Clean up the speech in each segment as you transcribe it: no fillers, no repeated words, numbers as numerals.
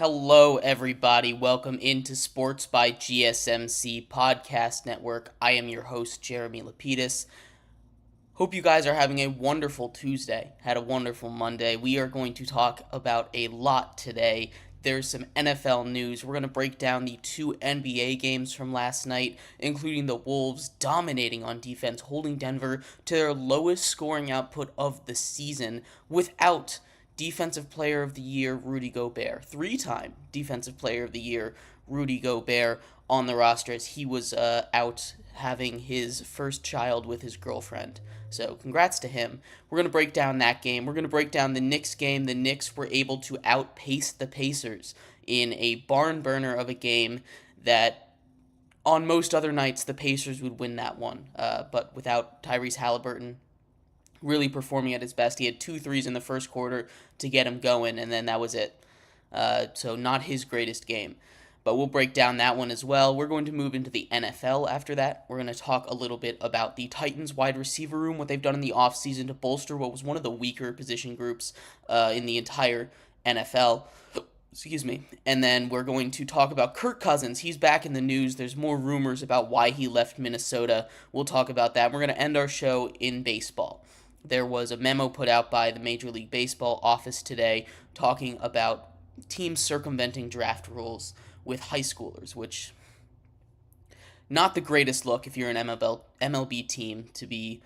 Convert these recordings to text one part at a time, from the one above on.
Hello, everybody. Welcome into Sports by GSMC Podcast Network. I am your host, Jeremy Lapidus. Hope you guys are having a wonderful Tuesday. Had a wonderful Monday. We are going to talk about a lot today. There's some NFL news. We're going to break down the two NBA games from last night, including the Wolves dominating on defense, holding Denver to their lowest scoring output of the season without Defensive Player of the Year Rudy Gobert. Three-time Defensive Player of the Year Rudy Gobert on the roster as he was out having his first child with his girlfriend. So congrats to him. We're going to break down that game. We're going to break down the Knicks game. The Knicks were able to outpace the Pacers in a barn burner of a game that on most other nights the Pacers would win that one. But without Tyrese Halliburton really performing at his best. He had 2 threes in the first quarter to get him going, and then that was it. So not his greatest game. But we'll break down that one as well. We're going to move into the NFL after that. We're going to talk a little bit about the Titans wide receiver room, what they've done in the offseason to bolster what was one of the weaker position groups in the entire NFL. Excuse me. And then we're going to talk about Kirk Cousins. He's back in the news. There's more rumors about why he left Minnesota. We'll talk about that. We're going to end our show in baseball. There was a memo put out by the Major League Baseball office today talking about teams circumventing draft rules with high schoolers, which not the greatest look if you're an MLB team to be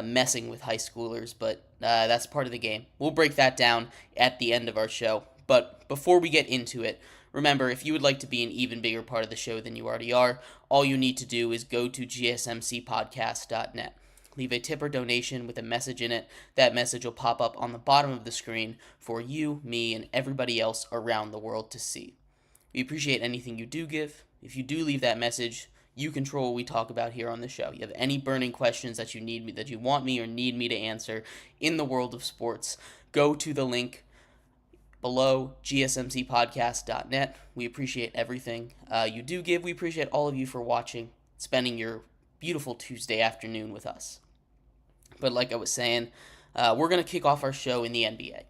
messing with high schoolers, but that's part of the game. We'll break that down at the end of our show. But before we get into it, remember, if you would like to be an even bigger part of the show than you already are, all you need to do is go to gsmcpodcast.net. Leave a tip or donation with a message in it. That message will pop up on the bottom of the screen for you, me, and everybody else around the world to see. We appreciate anything you do give. If you do leave that message, you control what we talk about here on the show. You have any burning questions that you want me or need me to answer in the world of sports, go to the link below, gsmcpodcast.net. We appreciate everything you do give. We appreciate all of you for watching, spending your beautiful Tuesday afternoon with us. But like I was saying, we're going to kick off our show in the NBA.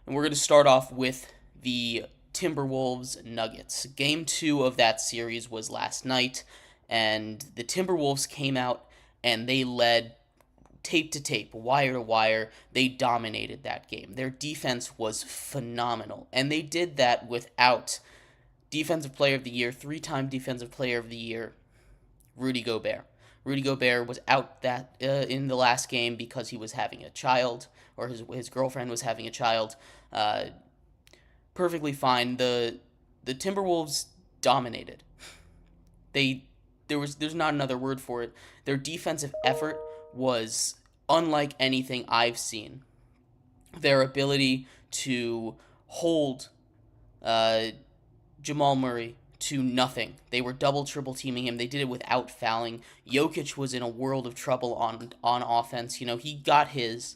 And we're going to start off with the Timberwolves Nuggets. Game 2 of that series was last night, and the Timberwolves came out and they led tape to tape, wire to wire. They dominated that game. Their defense was phenomenal, and they did that without Defensive Player of the Year, 3-time Defensive Player of the Year, Rudy Gobert. Rudy Gobert was out in the last game because he was having a child, or his girlfriend was having a child. Perfectly fine. The Timberwolves dominated. There's not another word for it. Their defensive effort was unlike anything I've seen. Their ability to hold Jamal Murray to nothing. They were double, triple teaming him. They did it without fouling. Jokic was in a world of trouble on offense. You know, he got his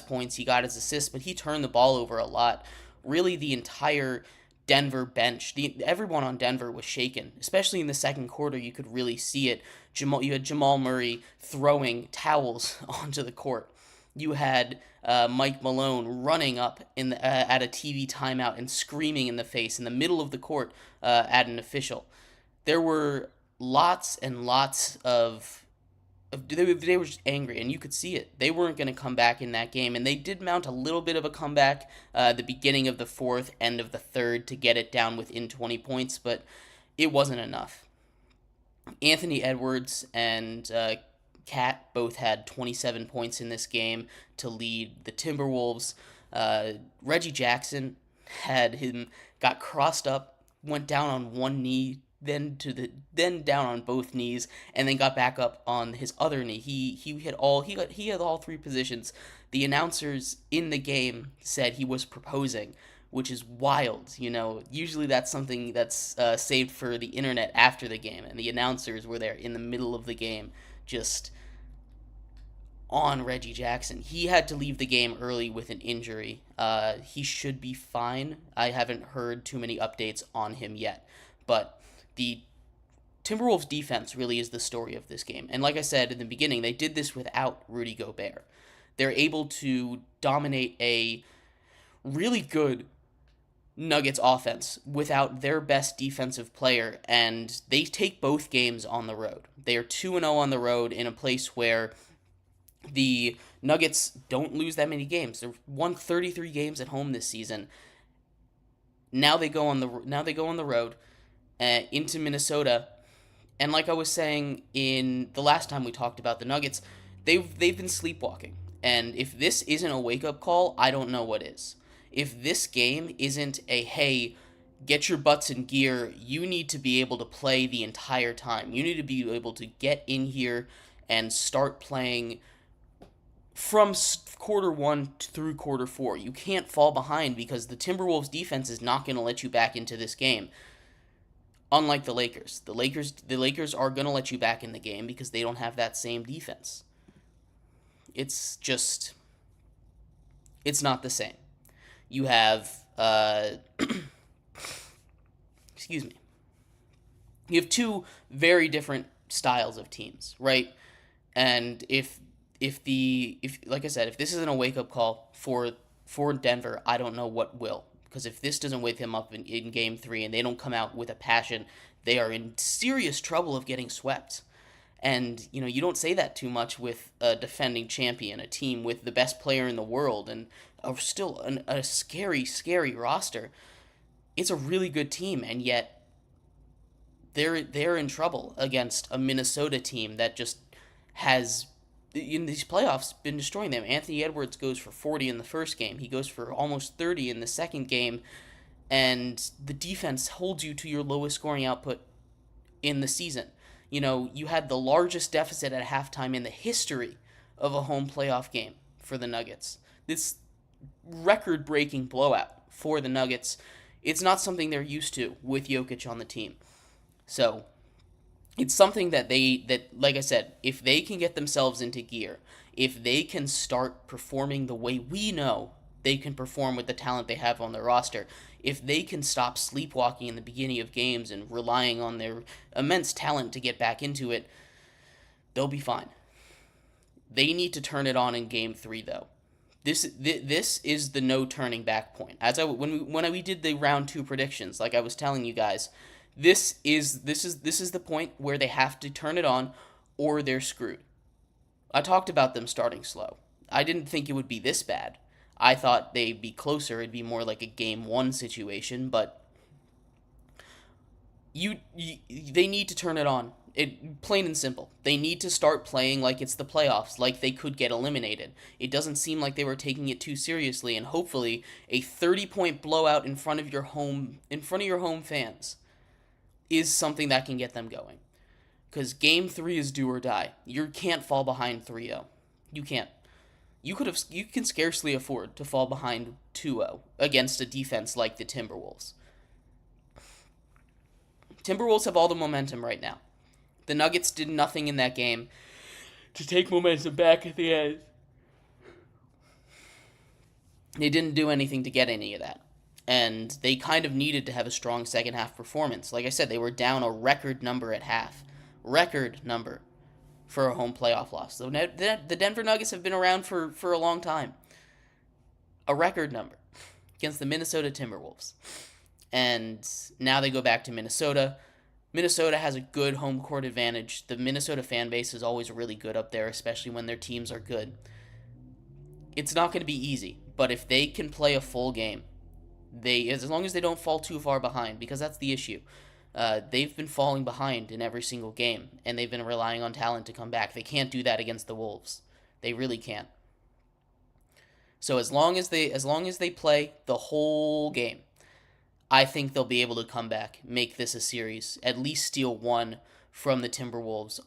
points, he got his assists, but he turned the ball over a lot. Really, the entire Denver bench, everyone on Denver was shaken, especially in the second quarter. You could really see it. You had Jamal Murray throwing towels onto the court. You had Mike Malone running up at a TV timeout and screaming in the face in the middle of the court at an official. There were lots and lots of they were just angry, and you could see it. They weren't going to come back in that game, and they did mount a little bit of a comeback the beginning of the fourth, end of the third, to get it down within 20 points, but it wasn't enough. Anthony Edwards and Cat both had 27 points in this game to lead the Timberwolves. Reggie Jackson got crossed up, went down on one knee, then down on both knees, and then got back up on his other knee. He had all 3 positions. The announcers in the game said he was proposing, which is wild. You know, usually that's something that's saved for the internet after the game, and the announcers were there in the middle of the game, just on Reggie Jackson. He had to leave the game early with an injury. He should be fine. I haven't heard too many updates on him yet, but the Timberwolves defense really is the story of this game. And like I said in the beginning, they did this without Rudy Gobert. They're able to dominate a really good Nuggets offense without their best defensive player, and they take both games on the road. They are 2-0 on the road in a place where the Nuggets don't lose that many games. They've won 33 games at home this season. Now they go on the road into Minnesota, and like I was saying in the last time we talked about the Nuggets, they've been sleepwalking. And if this isn't a wake-up call, I don't know what is. If this game isn't a, hey, get your butts in gear, you need to be able to play the entire time. You need to be able to get in here and start playing from quarter one through quarter four. You can't fall behind because the Timberwolves defense is not going to let you back into this game. Unlike the Lakers. The Lakers are going to let you back in the game because they don't have that same defense. It's not the same. You have, excuse me. You have two very different styles of teams, right? And if like I said, if this isn't a wake up call for Denver, I don't know what will. Because if this doesn't wake them up in Game 3 and they don't come out with a passion, they are in serious trouble of getting swept. And, you don't say that too much with a defending champion, a team with the best player in the world, and still a scary, scary roster. It's a really good team, and yet they're in trouble against a Minnesota team that just has, in these playoffs, been destroying them. Anthony Edwards goes for 40 in the first game. He goes for almost 30 in the second game, and the defense holds you to your lowest scoring output in the season. You had the largest deficit at halftime in the history of a home playoff game for the Nuggets. This record-breaking blowout for the Nuggets, it's not something they're used to with Jokic on the team. So, it's something that like I said, if they can get themselves into gear, if they can start performing the way we know they can perform with the talent they have on their roster, if they can stop sleepwalking in the beginning of games and relying on their immense talent to get back into it, they'll be fine. They need to turn it on in Game 3, though. This is the no turning back point. When we did the round 2 predictions, like I was telling you guys, this is the point where they have to turn it on or they're screwed. I talked about them starting slow. I didn't think it would be this bad. I thought they'd be closer. It'd be more like a Game 1 situation, but they need to turn it on. Plain and simple. They need to start playing like it's the playoffs, like they could get eliminated. It doesn't seem like they were taking it too seriously, and hopefully a 30-point blowout in front of your home fans is something that can get them going. Because Game 3 is do or die. You can't fall behind 3-0. You can't. You can scarcely afford to fall behind 2-0 against a defense like the Timberwolves. Timberwolves have all the momentum right now. The Nuggets did nothing in that game to take momentum back at the end. They didn't do anything to get any of that. And they kind of needed to have a strong second half performance. Like I said, they were down a record number at half. Record number for a home playoff loss. So the Denver Nuggets have been around for a long time. A record number against the Minnesota Timberwolves. And now they go back to Minnesota. Minnesota has a good home court advantage. The Minnesota fan base is always really good up there, especially when their teams are good. It's not going to be easy, but if they can play a full game, as long as they don't fall too far behind, because that's the issue. They've been falling behind in every single game, and they've been relying on talent to come back. They can't do that against the Wolves. They really can't. So as long as they play the whole game, I think they'll be able to come back, make this a series, at least steal one from the Timberwolves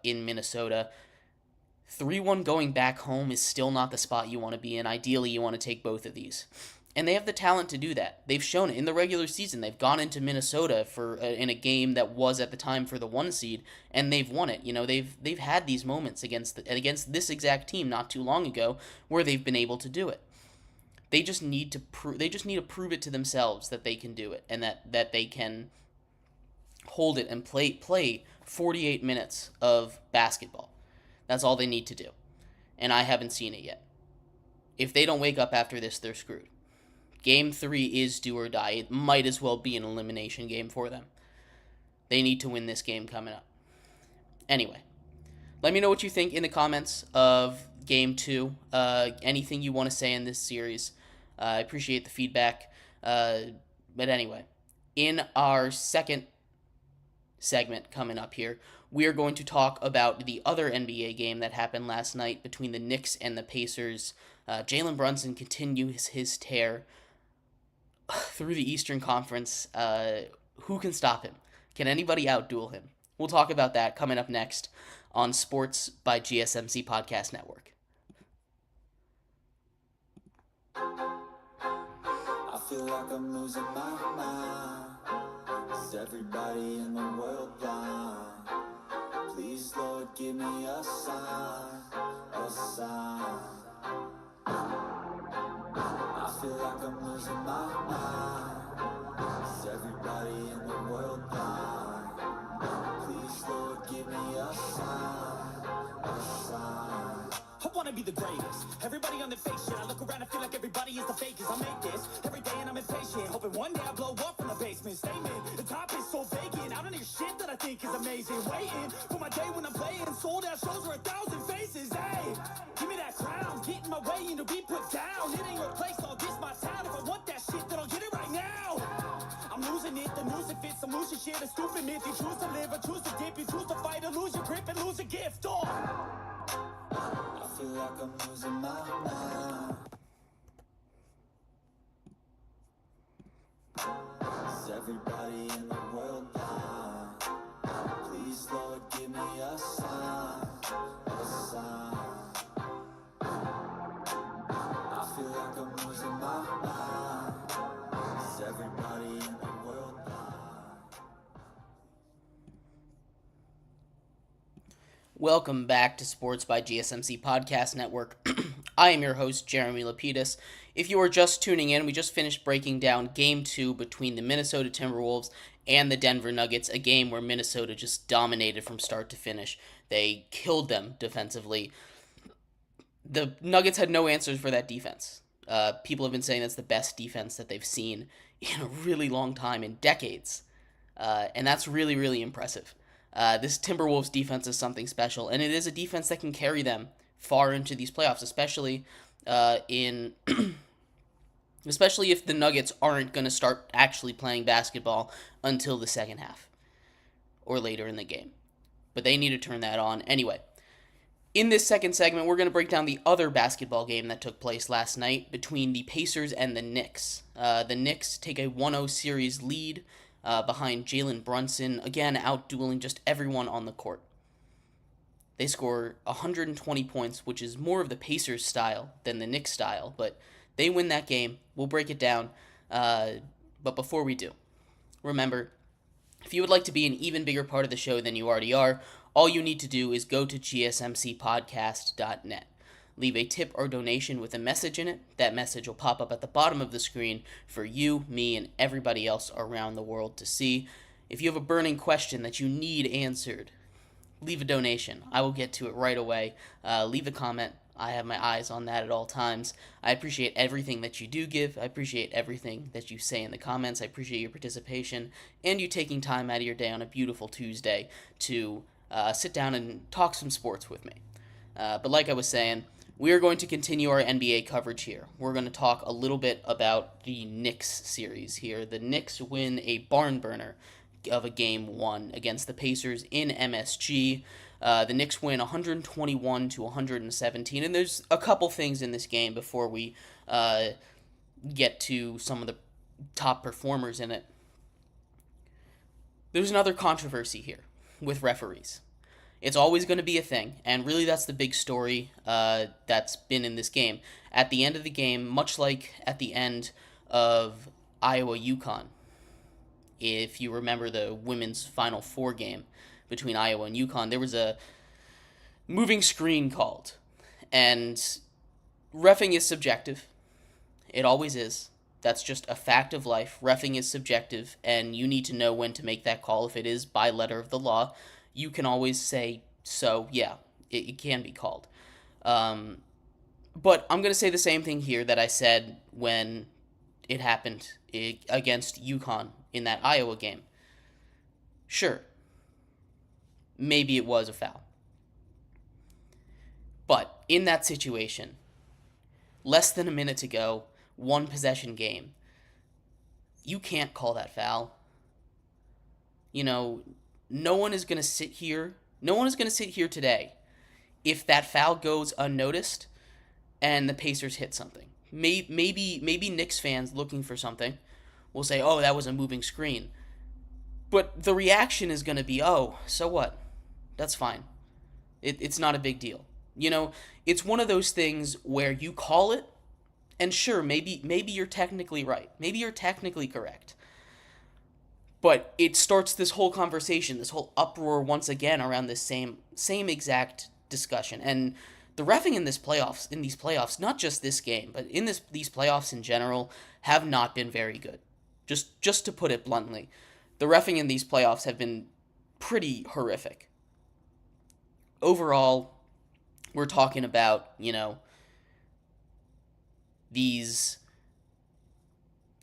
in Minnesota. 3-1 going back home is still not the spot you want to be in. Ideally, you want to take both of these. And they have the talent to do that. They've shown it in the regular season. They've gone into Minnesota in a game that was at the time for the 1 seed, and they've won it. They've had these moments against this exact team not too long ago where they've been able to do it. They just need to prove it to themselves that they can do it, and that they can hold it and play 48 minutes of basketball. That's all they need to do. And I haven't seen it yet. If they don't wake up after this, they're screwed. Game 3 is do or die. It might as well be an elimination game for them. They need to win this game coming up. Anyway, let me know what you think in the comments of Game 2. Anything you want to say in this series. I appreciate the feedback. But anyway, in our second segment coming up here, we are going to talk about the other NBA game that happened last night between the Knicks and the Pacers. Jalen Brunson continues his tear through the Eastern Conference. Who can stop him? Can anybody outduel him? We'll talk about that coming up next on Sports by GSMC Podcast Network. I feel like I'm losing my mind. Is everybody in the world blind? Please, Lord, give me a sign, a sign. I feel like I'm losing my mind. Is everybody in the world blind? Please, Lord, give me a sign, a sign. I wanna be the greatest. Everybody on the fake shit. I look around and feel like everybody is the fakest. I make this every day and I'm impatient. Hoping one day I blow up from the basement. Statement, the top is so vacant. I don't hear shit that I think is amazing. Waiting for my day when I'm playing. Sold out shows where 1,000 faces. Hey, give me that crown. Get in my way and to be put down. It ain't your place, all this my town. If I want that shit, then I'll get it right now. I'm losing it, the news it fits. I'm losing shit, a stupid myth. You choose to live or choose to dip. You choose to fight or lose your grip and lose a gift. Oh. I feel like I'm losing my mind. Is everybody in the world blind? Please, Lord, give me a sign, a sign. I feel like I'm losing my mind. Is everybody in the world blind? Welcome back to Sports by GSMC Podcast Network. I am your host, Jeremy Lapidus. If you are just tuning in, we just finished breaking down Game 2 between the Minnesota Timberwolves and the Denver Nuggets, a game where Minnesota just dominated from start to finish. They killed them defensively. The Nuggets had no answers for that defense. People have been saying that's the best defense that they've seen in a really long time, in decades. And that's really, really impressive. This Timberwolves defense is something special, and it is a defense that can carry them far into these playoffs, especially especially if the Nuggets aren't going to start actually playing basketball until the second half or later in the game. But they need to turn that on. Anyway, in this second segment, we're going to break down the other basketball game that took place last night between the Pacers and the Knicks. The Knicks take a 1-0 series lead behind Jalen Brunson, again outdueling just everyone on the court. They score 120 points, which is more of the Pacers style than the Knicks style, but they win that game. We'll break it down. But before we do, remember, if you would like to be an even bigger part of the show than you already are, all you need to do is go to gsmcpodcast.net. Leave a tip or donation with a message in it. That message will pop up at the bottom of the screen for you, me, and everybody else around the world to see. If you have a burning question that you need answered, leave a donation. I will get to it right away. Leave a comment. I have my eyes on that at all times. I appreciate everything that you do give. I appreciate everything that you say in the comments. I appreciate your participation and you taking time out of your day on a beautiful Tuesday to sit down and talk some sports with me. But like I was saying, we are going to continue our NBA coverage here. We're going to talk a little bit about the Knicks series here. The Knicks win a barn burner of a Game 1 against the Pacers in MSG. The Knicks win 121-117, and there's a couple things in this game before we get to some of the top performers in it. There's another controversy here with referees. It's always going to be a thing, and really that's the big story that's been in this game. At the end of the game, much like at the end of Iowa-UConn, if you remember the women's Final Four game between Iowa and UConn, there was a moving screen called, and reffing is subjective. It always is. That's just a fact of life. Reffing is subjective, and you need to know when to make that call. If it is by letter of the law, you can always say, so, yeah, it can be called. But I'm going to say the same thing here that I said when it happened against UConn in that Iowa game. Sure, maybe it was a foul. But in that situation, less than a minute to go, one possession game, you can't call that foul. No one is going to sit here. No one is going to sit here today if that foul goes unnoticed and the Pacers hit something. Maybe Knicks fans looking for something will say, "Oh, that was a moving screen." But the reaction is going to be, "Oh, so what? That's fine. It's not a big deal." It's one of those things where you call it, and sure, maybe you're technically right. Maybe you're technically correct. But it starts this whole conversation, this whole uproar once again around this same exact discussion. And the reffing in these playoffs, not just this game, but in these playoffs in general, have not been very good. Just to put it bluntly, the reffing in these playoffs have been pretty horrific. Overall, we're talking about, these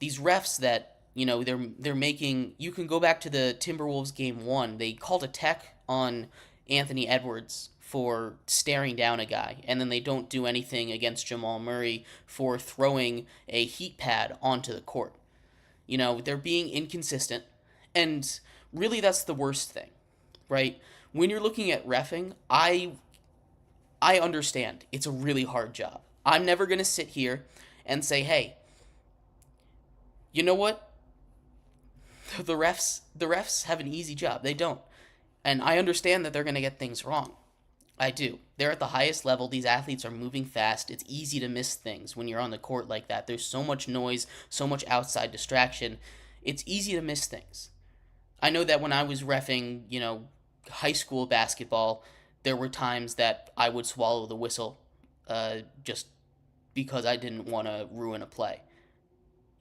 refs that, they're making. You can go back to the Timberwolves game 1. They called a tech on Anthony Edwards for staring down a guy, and then they don't do anything against Jamal Murray for throwing a heat pad onto the court. They're being inconsistent, and really that's the worst thing, right? When you're looking at reffing, I understand it's a really hard job. I'm never going to sit here and say, "Hey, you know what? The refs have an easy job." They don't. And I understand that they're going to get things wrong. I do. They're at the highest level. These athletes are moving fast. It's easy to miss things when you're on the court like that. There's so much noise, so much outside distraction. It's easy to miss things. I know that when I was reffing, high school basketball, there were times that I would swallow the whistle just because I didn't want to ruin a play.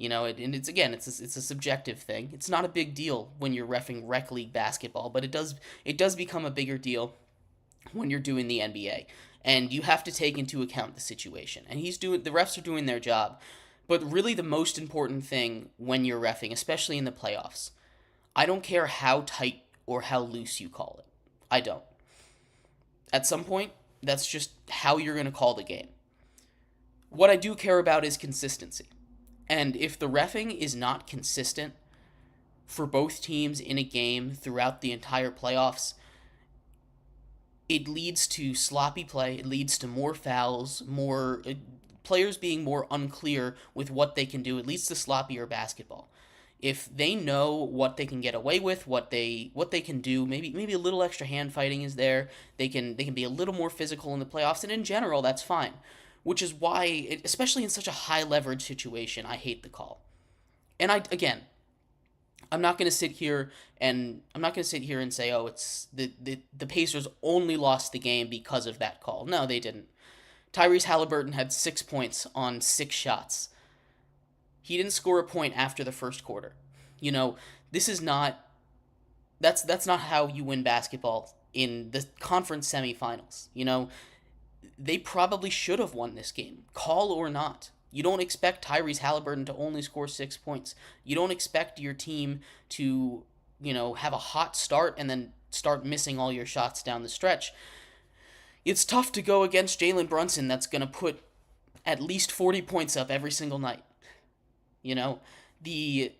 And it's a subjective thing. It's not a big deal when you're reffing rec league basketball, but it does become a bigger deal when you're doing the NBA. And you have to take into account the situation. And the refs are doing their job. But really the most important thing when you're reffing, especially in the playoffs, I don't care how tight or how loose you call it. I don't. At some point, that's just how you're going to call the game. What I do care about is consistency. And if the reffing is not consistent for both teams in a game throughout the entire playoffs, it leads to sloppy play. It leads to more fouls, more players being more unclear with what they can do. It leads to sloppier basketball. If they know what they can get away with, what they can do, maybe a little extra hand fighting is there. They can be a little more physical in the playoffs, and in general, that's fine. Which is why, especially in such a high leverage situation, I hate the call. And I'm not going to sit here and say, "Oh, it's the Pacers only lost the game because of that call." No, they didn't. Tyrese Halliburton had 6 points on 6 shots. He didn't score a point after the first quarter. This is not. That's not how you win basketball in the conference semifinals. They probably should have won this game, call or not. You don't expect Tyrese Halliburton to only score 6 points. You don't expect your team to, have a hot start and then start missing all your shots down the stretch. It's tough to go against Jalen Brunson that's going to put at least 40 points up every single night. The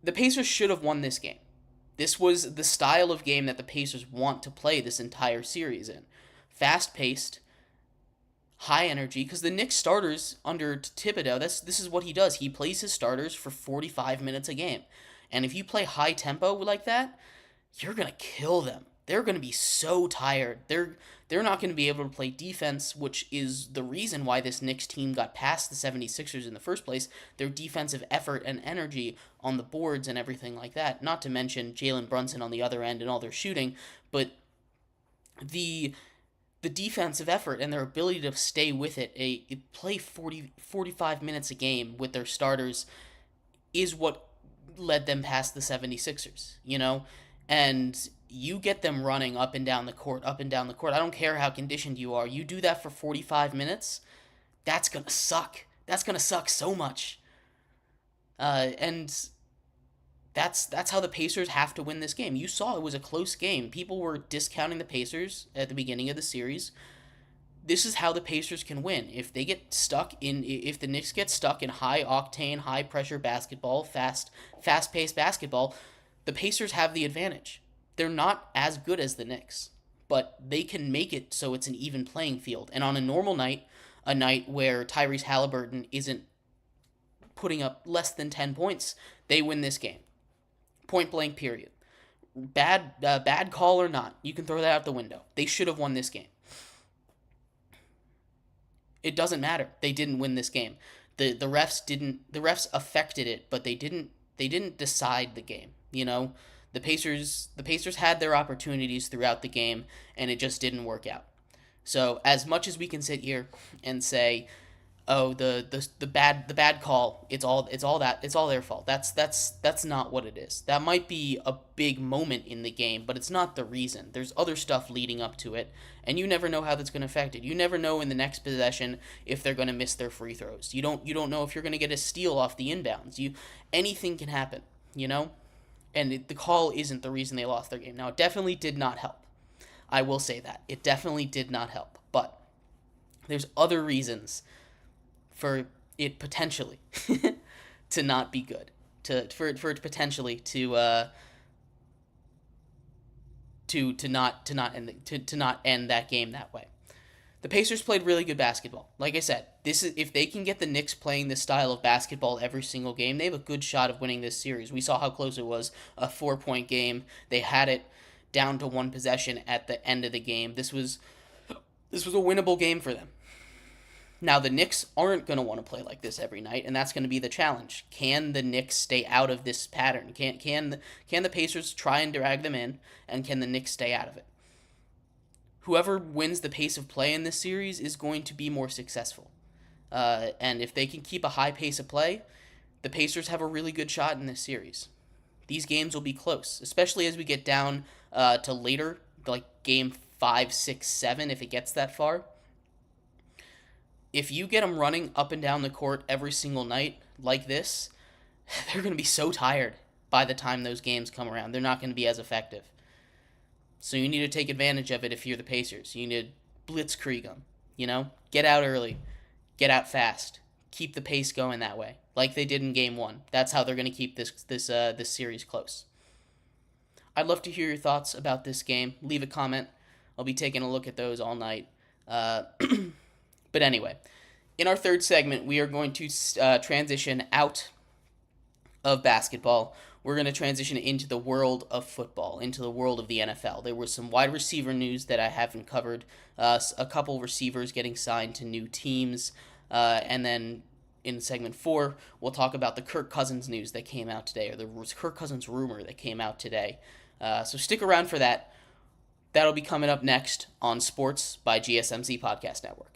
Pacers should have won this game. This was the style of game that the Pacers want to play this entire series in. Fast-paced, high energy, because the Knicks starters under Thibodeau, this is what he does. He plays his starters for 45 minutes a game. And if you play high tempo like that, you're going to kill them. They're going to be so tired. They're not going to be able to play defense, which is the reason why this Knicks team got past the 76ers in the first place. Their defensive effort and energy on the boards and everything like that. Not to mention Jalen Brunson on the other end and all their shooting, but the defensive effort and their ability to stay with it, play 45 minutes a game with their starters is what led them past the 76ers, And you get them running up and down the court. I don't care how conditioned you are. You do that for 45 minutes, that's going to suck. That's going to suck so much. And that's how the Pacers have to win this game. You saw it was a close game. People were discounting the Pacers at the beginning of the series. This is how the Pacers can win. If the Knicks get stuck in high octane, high pressure basketball, fast paced basketball, the Pacers have the advantage. They're not as good as the Knicks, but they can make it so it's an even playing field. And on a normal night, a night where Tyrese Halliburton isn't putting up less than 10 points, they win this game. Point blank, period. Bad call or not, you can throw that out the window. They should have won this game. It doesn't matter. They didn't win this game. The refs affected it, but they didn't decide the game. The Pacers had their opportunities throughout the game, and it just didn't work out. So as much as we can sit here and say, oh, the bad call, it's all their fault. That's not what it is. That might be a big moment in the game, but it's not the reason. There's other stuff leading up to it, and you never know how that's going to affect it. You never know in the next possession if they're going to miss their free throws. You don't know if you're going to get a steal off the inbounds. Anything can happen, And the call isn't the reason they lost their game. Now, it definitely did not help. I will say that. It definitely did not help. But there's other reasons for it potentially to not be good, for it potentially to not end that game that way. The Pacers played really good basketball. Like I said, if they can get the Knicks playing this style of basketball every single game, they have a good shot of winning this series. We saw how close it was, a 4-point game. They had it down to one possession at the end of the game. This was a winnable game for them. Now, the Knicks aren't going to want to play like this every night, and that's going to be the challenge. Can the Knicks stay out of this pattern? Can the Pacers try and drag them in, and can the Knicks stay out of it? Whoever wins the pace of play in this series is going to be more successful. And if they can keep a high pace of play, the Pacers have a really good shot in this series. These games will be close, especially as we get down to later, like game 5, 6, 7, if it gets that far. If you get them running up and down the court every single night like this, they're going to be so tired by the time those games come around. They're not going to be as effective. So you need to take advantage of it if you're the Pacers. You need to blitzkrieg them, Get out early. Get out fast. Keep the pace going that way, like they did in Game 1. That's how they're going to keep this series close. I'd love to hear your thoughts about this game. Leave a comment. I'll be taking a look at those all night. But anyway, in our third segment, we are going to transition out of basketball. We're going to transition into the world of football, into the world of the NFL. There was some wide receiver news that I haven't covered, a couple receivers getting signed to new teams, and then in segment 4, we'll talk about the Kirk Cousins news that came out today, or the Kirk Cousins rumor that came out today. So stick around for that. That'll be coming up next on Sports by GSMC Podcast Network.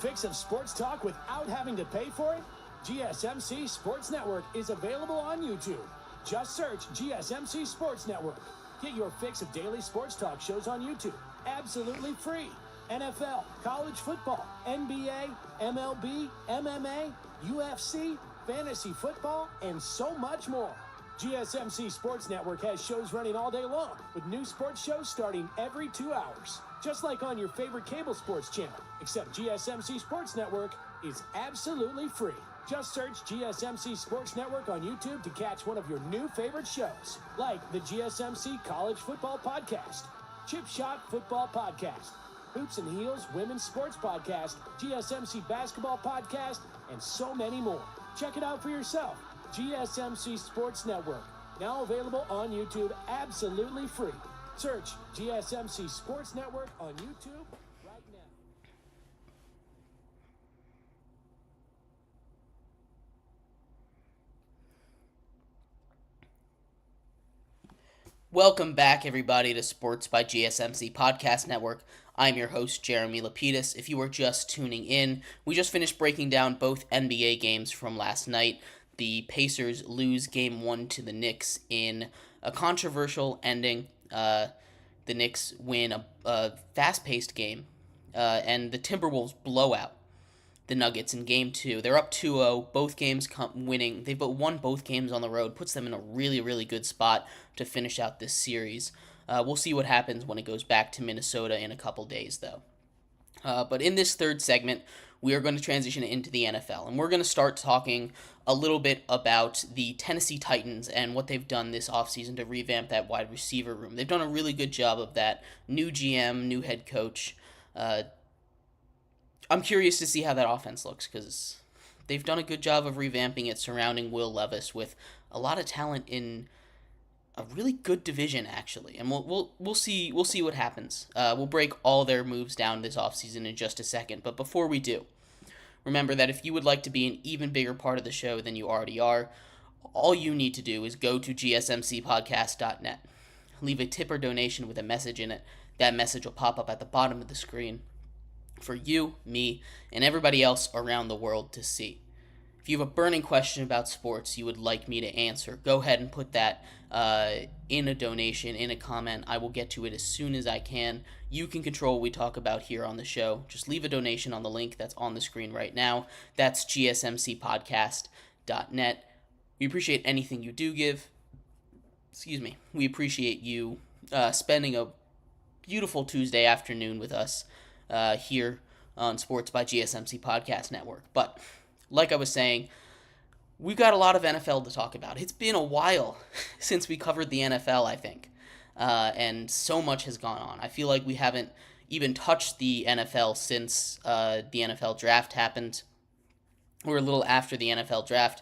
Fix of sports talk without having to pay for it? GSMC Sports Network is available on YouTube. Just search GSMC Sports Network. Get your fix of daily sports talk shows on YouTube, absolutely free. NFL, college football, NBA, MLB, MMA, UFC, fantasy football, and so much more. GSMC Sports Network has shows running all day long, with new sports shows starting every 2 hours. Just like on your favorite cable sports channel, except GSMC Sports Network is absolutely free. Just search GSMC Sports Network on YouTube to catch one of your new favorite shows, like the GSMC College Football Podcast, Chip Shot Football Podcast, Hoops and Heels Women's Sports Podcast, GSMC Basketball Podcast, and so many more. Check it out for yourself. GSMC Sports Network, now available on YouTube absolutely free. Search GSMC Sports Network on YouTube right now. Welcome back, everybody, to Sports by GSMC Podcast Network. I'm your host, Jeremy Lapidus. If you are just tuning in, we just finished breaking down both NBA games from last night. The Pacers lose Game 1 to the Knicks in a controversial ending. The Knicks win a fast-paced game, and the Timberwolves blowout the Nuggets in Game 2. They're up 2-0, both games winning. They've won both games on the road, puts them in a really, really good spot to finish out this series. We'll see what happens when it goes back to Minnesota in a couple days, though. But in this third segment, we are going to transition into the NFL, and we're going to start talking a little bit about the Tennessee Titans and what they've done this offseason to revamp that wide receiver room. They've done a really good job of that. New GM, new head coach. I'm curious to see how that offense looks because they've done a good job of revamping it surrounding Will Levis with a lot of talent in a really good division, actually, and we'll see what happens. We'll break all their moves down this offseason in just a second, but before we do, remember that if you would like to be an even bigger part of the show than you already are, all you need to do is go to GSMCpodcast.net. Leave a tip or donation with a message in it. That message will pop up at the bottom of the screen for you, me, and everybody else around the world to see. If you have a burning question about sports you would like me to answer, go ahead and put that in a donation, in a comment. I will get to it as soon as I can. You can control what we talk about here on the show. Just leave a donation on the link that's on the screen right now. That's gsmcpodcast.net. We appreciate anything you do give. We appreciate you spending a beautiful Tuesday afternoon with us here on Sports by GSMC Podcast Network. But like I was saying, we've got a lot of NFL to talk about. It's been a while since we covered the NFL, I think, and so much has gone on. I feel like we haven't even touched the NFL since the NFL draft happened, or a little after the NFL draft.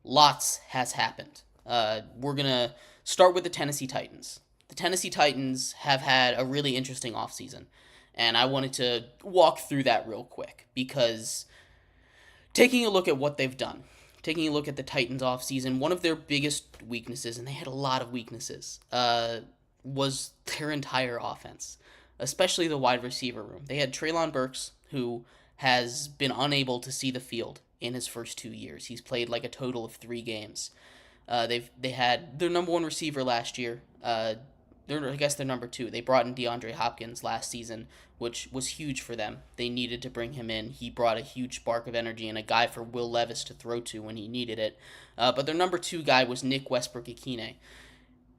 Lots has happened. We're going to start with the Tennessee Titans. The Tennessee Titans have had a really interesting offseason, and I wanted to walk through that real quick because taking a look at what they've done, taking a look at the Titans offseason, one of their biggest weaknesses, and they had a lot of weaknesses, was their entire offense, especially the wide receiver room. They had Treylon Burks, who has been unable to see the field in his first 2 years. He's played like a total of 3 games. They had their number 1 receiver last year. They're number 2. They brought in DeAndre Hopkins last season, which was huge for them. They needed to bring him in. He brought a huge spark of energy and a guy for Will Levis to throw to when he needed it. But their number 2 guy was Nick Westbrook-Ikhine.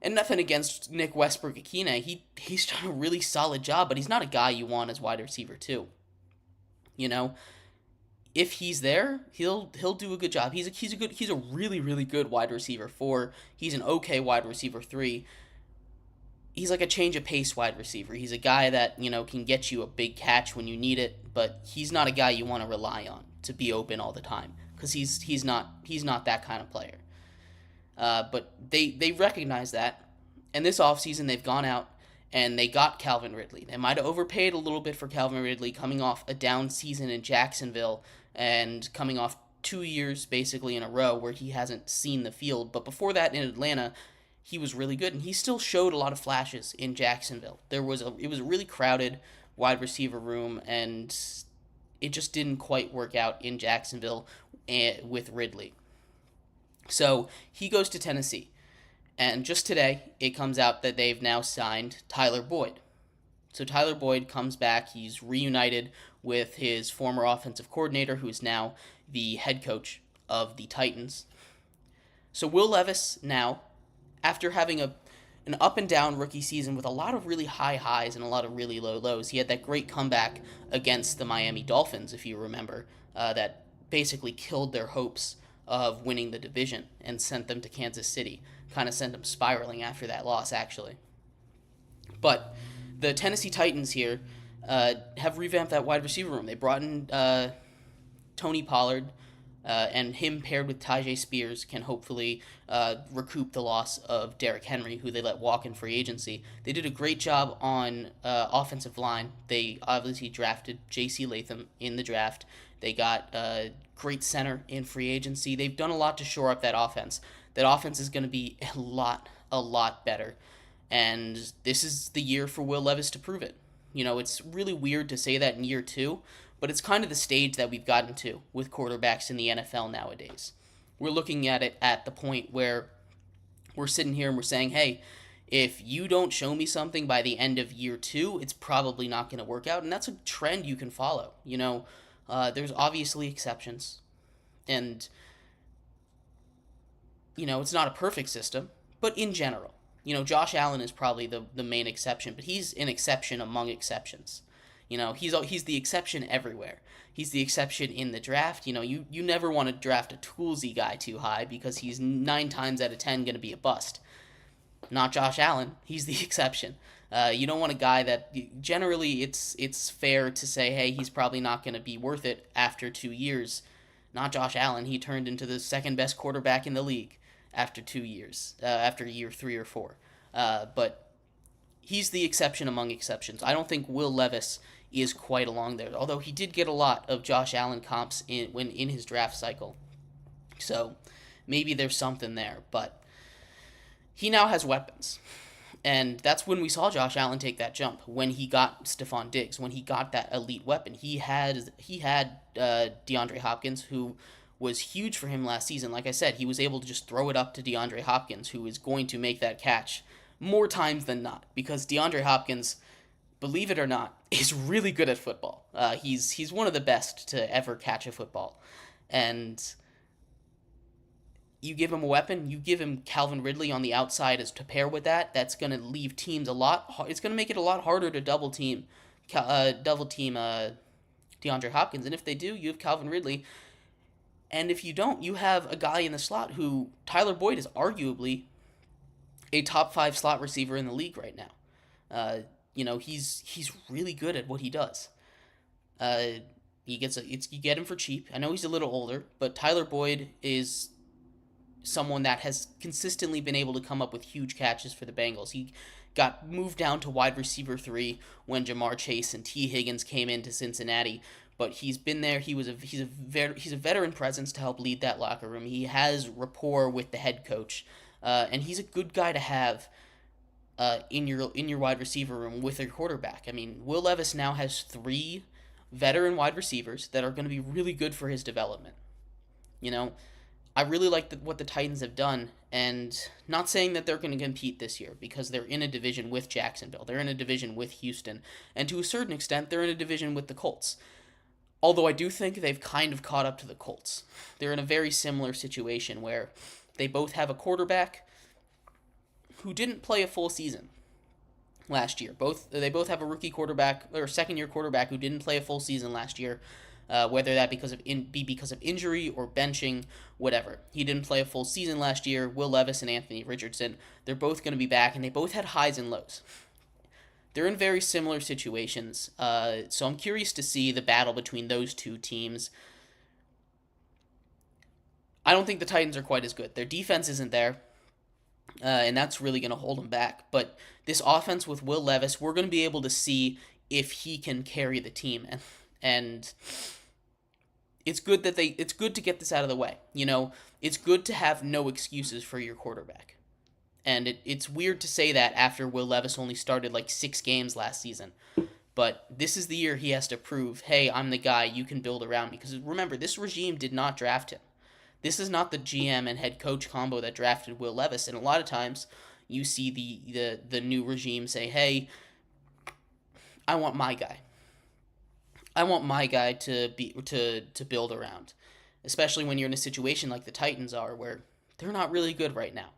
And nothing against Nick Westbrook-Ikhine. He's done a really solid job, but he's not a guy you want as wide receiver 2. You know, if he's there, he'll do a good job. He's a really, really good wide receiver 4. He's an okay wide receiver 3. He's like a change of pace wide receiver. He's a guy that, can get you a big catch when you need it, but he's not a guy you want to rely on to be open all the time because he's not that kind of player. But they recognize that, and this offseason they've gone out and they got Calvin Ridley. They might have overpaid a little bit for Calvin Ridley coming off a down season in Jacksonville and coming off 2 years basically in a row where he hasn't seen the field. But before that in Atlanta, he was really good, and he still showed a lot of flashes in Jacksonville. It was a really crowded wide receiver room, and it just didn't quite work out in Jacksonville with Ridley. So he goes to Tennessee, and just today it comes out that they've now signed Tyler Boyd. So Tyler Boyd comes back. He's reunited with his former offensive coordinator, who is now the head coach of the Titans. So Will Levis now, after having an up-and-down rookie season with a lot of really high highs and a lot of really low lows, he had that great comeback against the Miami Dolphins, if you remember, that basically killed their hopes of winning the division and sent them to Kansas City. Kind of sent them spiraling after that loss, actually. But the Tennessee Titans here have revamped that wide receiver room. They brought in Tony Pollard, and him paired with Tyjae Spears can hopefully recoup the loss of Derrick Henry, who they let walk in free agency. They did a great job on offensive line. They obviously drafted J.C. Latham in the draft. They got a great center in free agency. They've done a lot to shore up that offense. That offense is going to be a lot better. And this is the year for Will Levis to prove it. It's really weird to say that in year 2, but it's kind of the stage that we've gotten to with quarterbacks in the NFL nowadays. We're looking at it at the point where we're sitting here and we're saying, hey, if you don't show me something by the end of year 2, it's probably not going to work out. And that's a trend you can follow. There's obviously exceptions, and it's not a perfect system, but in general, Josh Allen is probably the main exception, but he's an exception among exceptions. He's the exception everywhere. He's the exception in the draft. You never want to draft a toolsy guy too high because he's 9 times out of 10 going to be a bust. Not Josh Allen. He's the exception. You don't want a guy that generally it's fair to say, hey, he's probably not going to be worth it after 2 years. Not Josh Allen. He turned into the second best quarterback in the league after 2 years, after year 3 or 4. But he's the exception among exceptions. I don't think Will Levis is quite along there, although he did get a lot of Josh Allen comps in his draft cycle. So maybe there's something there, but he now has weapons. And that's when we saw Josh Allen take that jump, when he got Stephon Diggs, when he got that elite weapon. He had DeAndre Hopkins, who was huge for him last season. Like I said, he was able to just throw it up to DeAndre Hopkins, who is going to make that catch more times than not, because DeAndre Hopkins, believe it or not, is really good at football. He's one of the best to ever catch a football. And you give him a weapon, you give him Calvin Ridley on the outside as to pair with that, that's going to leave teams it's going to make it a lot harder to double team DeAndre Hopkins. And if they do, you have Calvin Ridley. And if you don't, you have a guy in the slot who, Tyler Boyd, is arguably a top 5 slot receiver in the league right now. He's really good at what he does. You get him for cheap. I know he's a little older, but Tyler Boyd is someone that has consistently been able to come up with huge catches for the Bengals. He got moved down to wide receiver 3 when Jamar Chase and T. Higgins came into Cincinnati, but he's been there. He's a veteran presence to help lead that locker room. He has rapport with the head coach, and he's a good guy to have in your wide receiver room with your quarterback. I mean, Will Levis now has 3 veteran wide receivers that are going to be really good for his development. I really like what the Titans have done, and not saying that they're going to compete this year, because they're in a division with Jacksonville, they're in a division with Houston, and to a certain extent, they're in a division with the Colts. Although I do think they've kind of caught up to the Colts. They're in a very similar situation where they both have a quarterback who didn't play a full season last year. They both have a rookie quarterback or second-year quarterback who didn't play a full season last year. Whether that because of injury or benching, whatever. He didn't play a full season last year. Will Levis and Anthony Richardson, they're both going to be back, and they both had highs and lows. They're in very similar situations, so I'm curious to see the battle between those two teams. I don't think the Titans are quite as good. Their defense isn't there, and that's really going to hold them back. But this offense with Will Levis, we're going to be able to see if he can carry the team, and it's good to get this out of the way. It's good to have no excuses for your quarterback. And it's weird to say that after Will Levis only started like 6 games last season. But this is the year he has to prove, hey, I'm the guy you can build around. Because remember, this regime did not draft him. This is not the GM and head coach combo that drafted Will Levis. And a lot of times you see the new regime say, hey, I want my guy. I want my guy to build around, especially when you're in a situation like the Titans are, where they're not really good right now.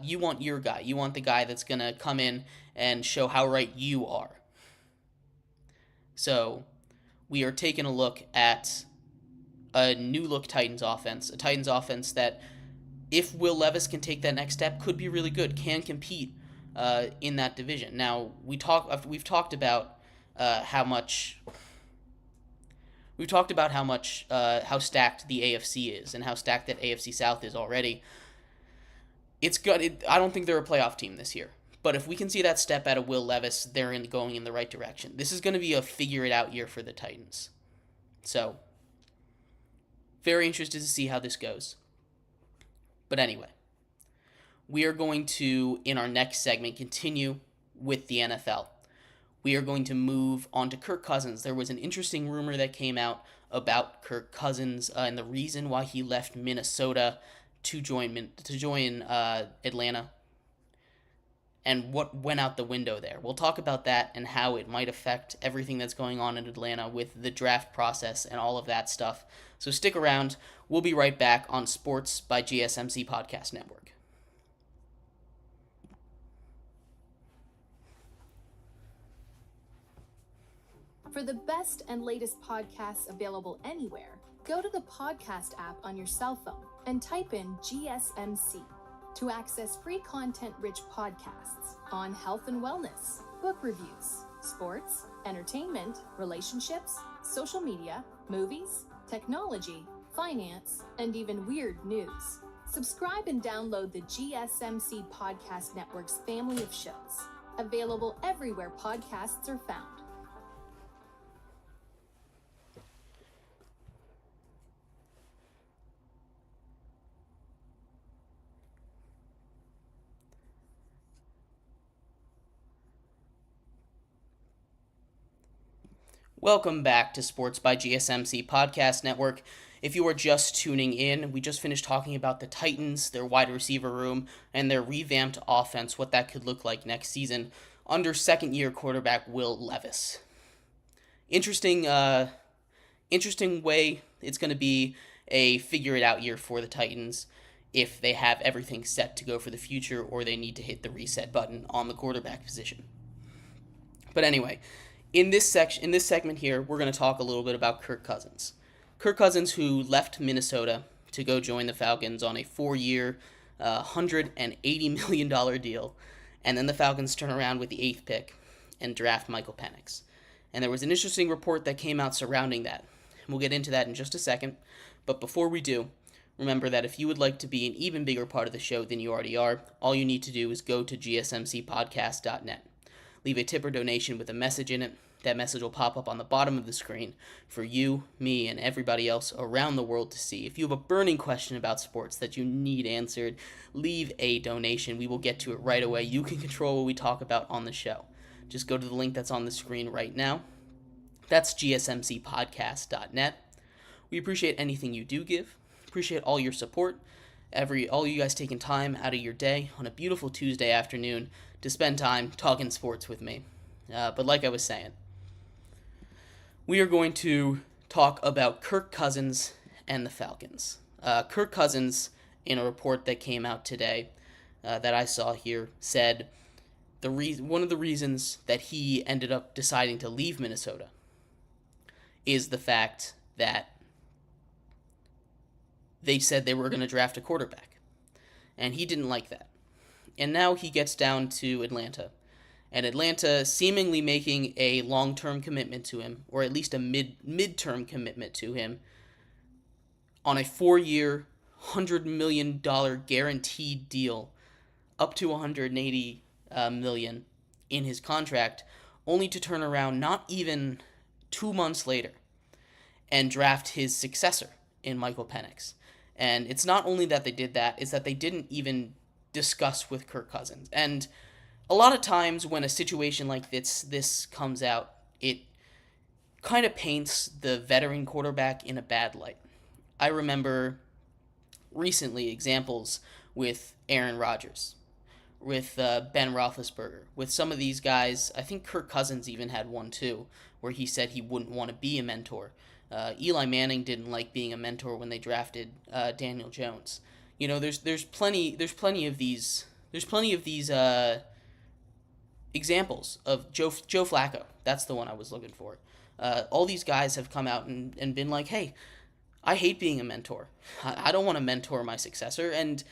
You want your guy. You want the guy that's gonna come in and show how right you are. So, we are taking a look at a new look Titans offense, a Titans offense that, if Will Levis can take that next step, could be really good, can compete in that division. Now, we've talked about how stacked the AFC is and how stacked that AFC South is already. It's good. I don't think they're a playoff team this year. But if we can see that step out of Will Levis, they're going in the right direction. This is going to be a figure-it-out year for the Titans. So, very interested to see how this goes. But anyway, we are going to, in our next segment, continue with the NFL. We are going to move on to Kirk Cousins. There was an interesting rumor that came out about Kirk Cousins and the reason why he left Minnesota to join Atlanta. and what went out the window there. We'll talk about that and how it might affect everything that's going on in Atlanta with the draft process and all of that stuff. So stick around. We'll be right back on Sports by GSMC Podcast Network. For the best and latest podcasts available anywhere, go to the podcast app on your cell phone and type in GSMC to access free content-rich podcasts on health and wellness, book reviews, sports, entertainment, relationships, social media, movies, technology, finance, and even weird news. Subscribe and download the GSMC Podcast Network's family of shows, available everywhere podcasts are found. Welcome back to Sports by GSMC Podcast Network. If you are just tuning in, we just finished talking about the Titans, their wide receiver room, and their revamped offense, what that could look like next season under second-year quarterback Will Levis. Interesting way it's going to be a figure-it-out year for the Titans if they have everything set to go for the future or they need to hit the reset button on the quarterback position. But anyway, in this segment here, we're going to talk a little bit about Kirk Cousins. Kirk Cousins, who left Minnesota to go join the Falcons on a 4-year, $180 million deal, and then the Falcons turn around with the 8th pick and draft Michael Penix. And there was an interesting report that came out surrounding that. We'll get into that in just a second, but before we do, remember that if you would like to be an even bigger part of the show than you already are, all you need to do is go to gsmcpodcast.net. Leave a tip or donation with a message in it. That message will pop up on the bottom of the screen for you, me, and everybody else around the world to see. If you have a burning question about sports that you need answered, leave a donation. We will get to it right away. You can control what we talk about on the show. Just go to the link that's on the screen right now. That's gsmcpodcast.net. We appreciate anything you do give. Appreciate all your support. All you guys taking time out of your day on a beautiful Tuesday afternoon to spend time talking sports with me. But like I was saying, we are going to talk about Kirk Cousins and the Falcons. Kirk Cousins, in a report that came out today that I saw here, said one of the reasons that he ended up deciding to leave Minnesota is the fact that they said they were going to draft a quarterback. And he didn't like that. And now he gets down to Atlanta. And Atlanta seemingly making a long-term commitment to him, or at least a mid-term commitment to him, on a 4-year, $100 million guaranteed deal, up to $180 million in his contract, only to turn around not even 2 months later and draft his successor in Michael Penix. And it's not only that they did that, it's that they didn't even discuss with Kirk Cousins. And a lot of times when a situation like this comes out, it kind of paints the veteran quarterback in a bad light. I remember recently examples with Aaron Rodgers, with Ben Roethlisberger, with some of these guys. I think Kirk Cousins even had one too, where he said he wouldn't want to be a mentor. Eli Manning didn't like being a mentor when they drafted Daniel Jones. You know, there's plenty of these examples of Joe Flacco. That's the one I was looking for. All these guys have come out and been like, hey, I hate being a mentor. I don't want to mentor my successor. And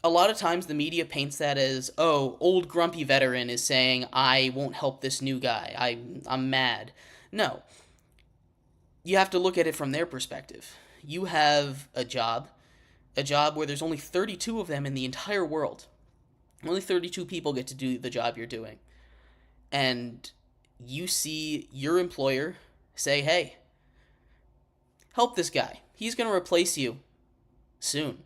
a lot of times the media paints that as, oh, old grumpy veteran is saying, I won't help this new guy. I'm mad. No. You have to look at it from their perspective. You have a job where there's only 32 of them in the entire world. Only 32 people get to do the job you're doing. And you see your employer say, hey, help this guy. He's going to replace you soon.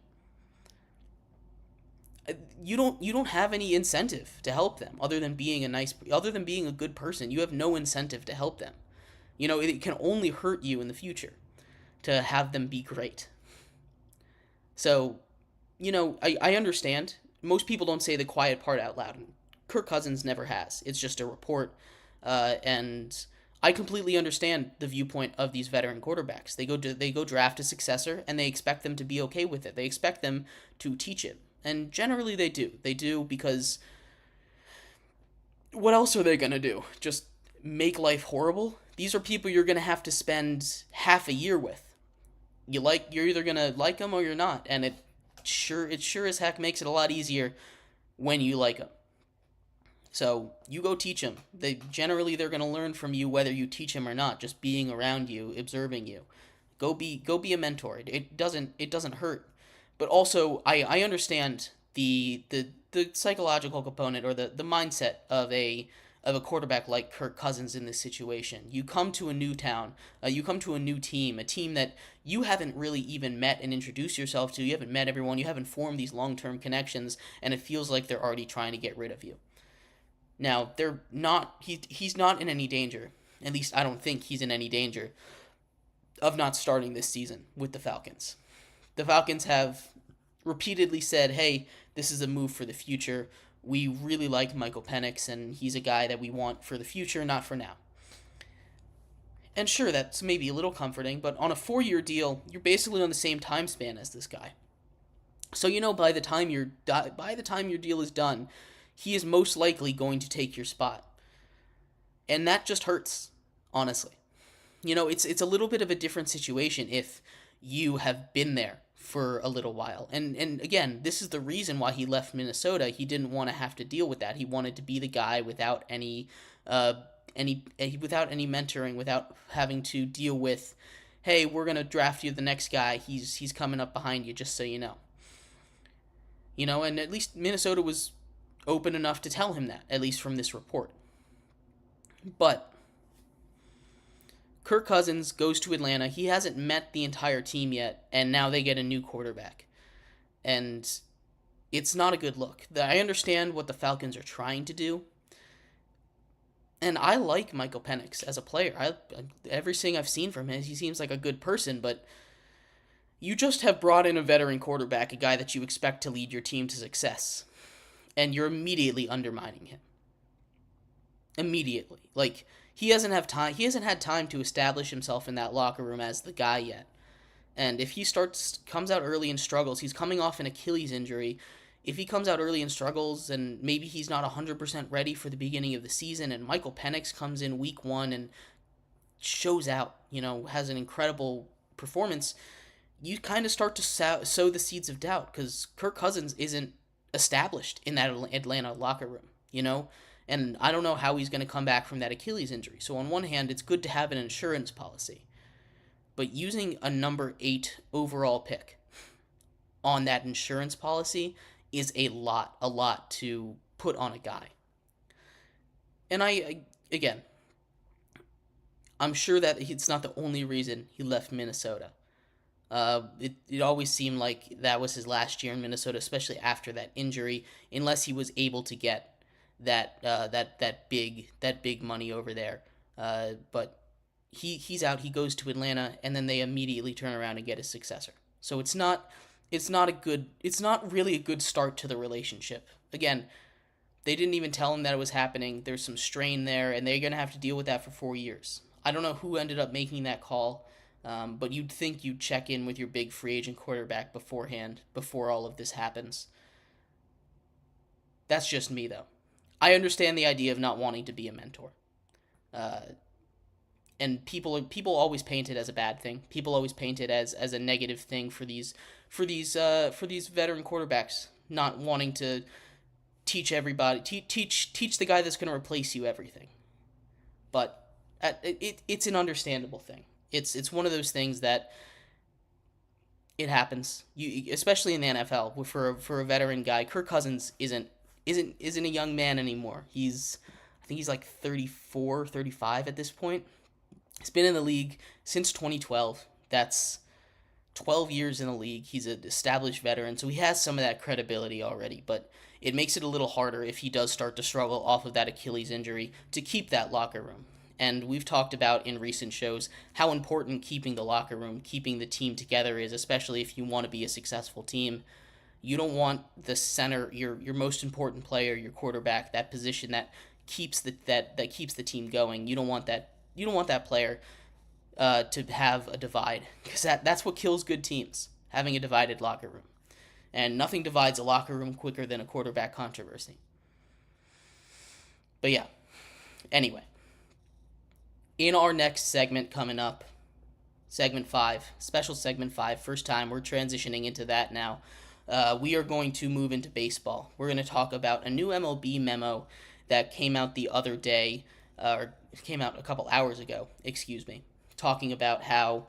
You don't have any incentive to help them other than being a good person. You have no incentive to help them. You know, it can only hurt you in the future to have them be great. So, you know, I understand. Most people don't say the quiet part out loud. Kirk Cousins never has. It's just a report, and I completely understand the viewpoint of these veteran quarterbacks. They go draft a successor, and they expect them to be okay with it. They expect them to teach it, and generally they do. They do because what else are they gonna do? Just make life horrible? These are people you're gonna have to spend half a year with. You're either gonna like them or you're not, and it sure as heck makes it a lot easier when you like them. So you go teach them. They're gonna learn from you whether you teach them or not. Just being around you, observing you. Go be a mentor. It doesn't hurt. But also I understand the psychological component or the mindset of a quarterback like Kirk Cousins in this situation. You come to a new town, you come to a new team, a team that you haven't really even met and introduced yourself to. You haven't met everyone. You haven't formed these long-term connections, and it feels like they're already trying to get rid of you. Now, they're not. He's not in any danger. At least I don't think he's in any danger of not starting this season with the Falcons. The Falcons have repeatedly said, "Hey, this is a move for the future. We really like Michael Penix, and he's a guy that we want for the future, not for now." And sure, that's maybe a little comforting, but on a 4-year deal, you're basically on the same time span as this guy. So by the time your deal is done, he is most likely going to take your spot, and that just hurts, honestly. It's a little bit of a different situation if you have been there for a little while. And again, this is the reason why he left Minnesota. He didn't want to have to deal with that. He wanted to be the guy without any mentoring, without having to deal with, hey, we're going to draft you the next guy. He's coming up behind you, just so you know. And at least Minnesota was open enough to tell him that, at least from this report. But Kirk Cousins goes to Atlanta. He hasn't met the entire team yet, and now they get a new quarterback. And it's not a good look. I understand what the Falcons are trying to do, and I like Michael Penix as a player. Everything I've seen from him, he seems like a good person, but you just have brought in a veteran quarterback, a guy that you expect to lead your team to success, and you're immediately undermining him. Immediately. He hasn't had time to establish himself in that locker room as the guy yet. And if he comes out early and struggles, he's coming off an Achilles injury. If he comes out early and struggles, and maybe he's not 100% ready for the beginning of the season, and Michael Penix comes in week 1 and shows out, has an incredible performance, you kind of start to sow the seeds of doubt, because Kirk Cousins isn't established in that Atlanta locker room, And I don't know how he's going to come back from that Achilles injury. So on one hand, it's good to have an insurance policy. But using a number 8 overall pick on that insurance policy is a lot to put on a guy. And I'm sure that it's not the only reason he left Minnesota. It always seemed like that was his last year in Minnesota, especially after that injury, unless he was able to get that big money over there. But he's out. He goes to Atlanta, and then they immediately turn around and get his successor. So it's not really a good start to the relationship. Again, they didn't even tell him that it was happening. There's some strain there, and they're gonna have to deal with that for 4 years. I don't know who ended up making that call, but you'd think you'd check in with your big free agent quarterback beforehand, before all of this happens. That's just me, though. I understand the idea of not wanting to be a mentor. And people always paint it as a bad thing. People always paint it as a negative thing for these veteran quarterbacks, not wanting to teach everybody, teach the guy that's going to replace you everything. But it's an understandable thing. It's one of those things that it happens. Especially in the NFL, for a veteran guy, Kirk Cousins isn't a young man anymore. I think he's like 34, 35 at this point. He's been in the league since 2012. That's 12 years in the league. He's an established veteran, so he has some of that credibility already, but it makes it a little harder if he does start to struggle off of that Achilles injury to keep that locker room. And we've talked about in recent shows how important keeping the locker room, keeping the team together is, especially if you want to be a successful team. You don't want the center, your most important player, your quarterback, that position that keeps that keeps the team going. You don't want that player to have a divide, because that's what kills good teams, having a divided locker room. And nothing divides a locker room quicker than a quarterback controversy. But yeah, anyway, in our next segment coming up, segment 5, special segment 5, first time we're transitioning into that now. We are going to move into baseball. We're going to talk about a new MLB memo that came out the other day, or came out a couple hours ago, talking about how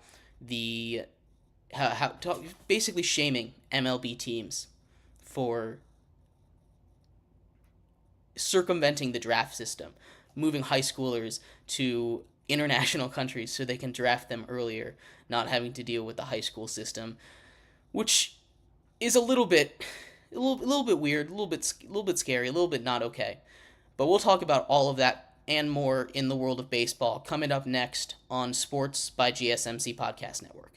basically shaming MLB teams for circumventing the draft system, moving high schoolers to international countries so they can draft them earlier, not having to deal with the high school system, which is a little bit weird, a little bit scary, a little bit not okay. But we'll talk about all of that and more in the world of baseball coming up next on Sports by GSMC Podcast Network.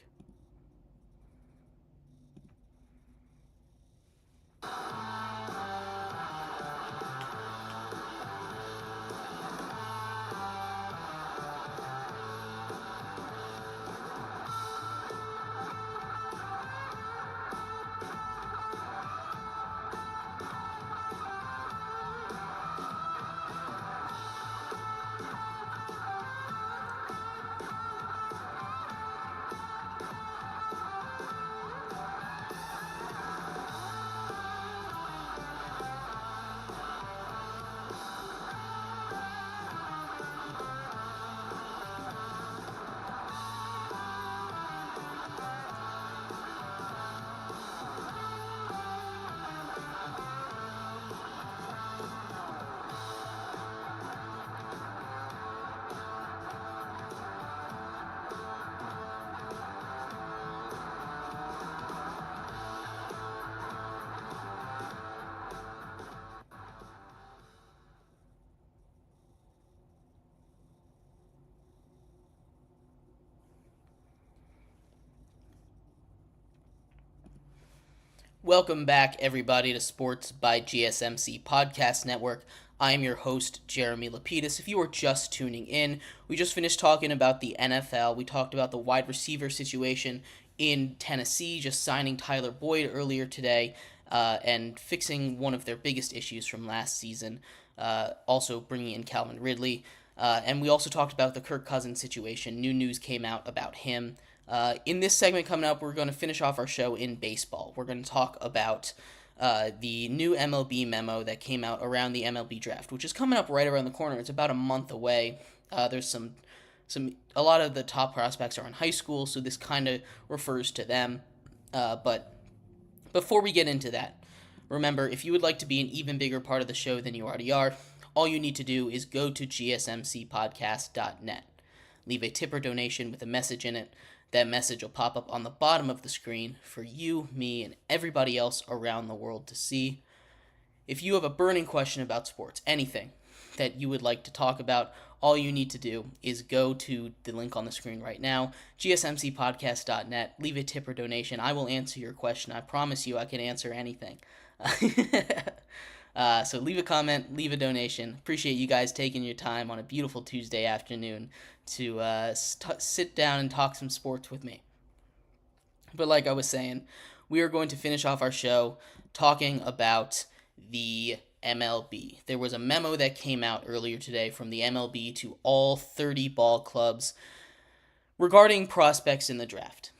Welcome back, everybody, to Sports by GSMC Podcast Network. I am your host, Jeremy Lapidus. If you are just tuning in, we just finished talking about the NFL. We talked about the wide receiver situation in Tennessee, just signing Tyler Boyd earlier today, and fixing one of their biggest issues from last season, also bringing in Calvin Ridley. And we also talked about the Kirk Cousins situation. New news came out about him. In this segment coming up, we're going to finish off our show in baseball. We're going to talk about the new MLB memo that came out around the MLB draft, which is coming up right around the corner. It's about a month away. There's a lot of the top prospects are in high school, so this kind of refers to them. But before we get into that, remember, if you would like to be an even bigger part of the show than you already are, all you need to do is go to gsmcpodcast.net. Leave a tip or donation with a message in it. That message will pop up on the bottom of the screen for you, me, and everybody else around the world to see. If you have a burning question about sports, anything that you would like to talk about, all you need to do is go to the link on the screen right now, gsmcpodcast.net, leave a tip or donation. I will answer your question. I promise you I can answer anything. So leave a comment, leave a donation. Appreciate you guys taking your time on a beautiful Tuesday afternoon to sit down and talk some sports with me. But like I was saying, we are going to finish off our show talking about the MLB. There was a memo that came out earlier today from the MLB to all 30 ball clubs regarding prospects in the draft.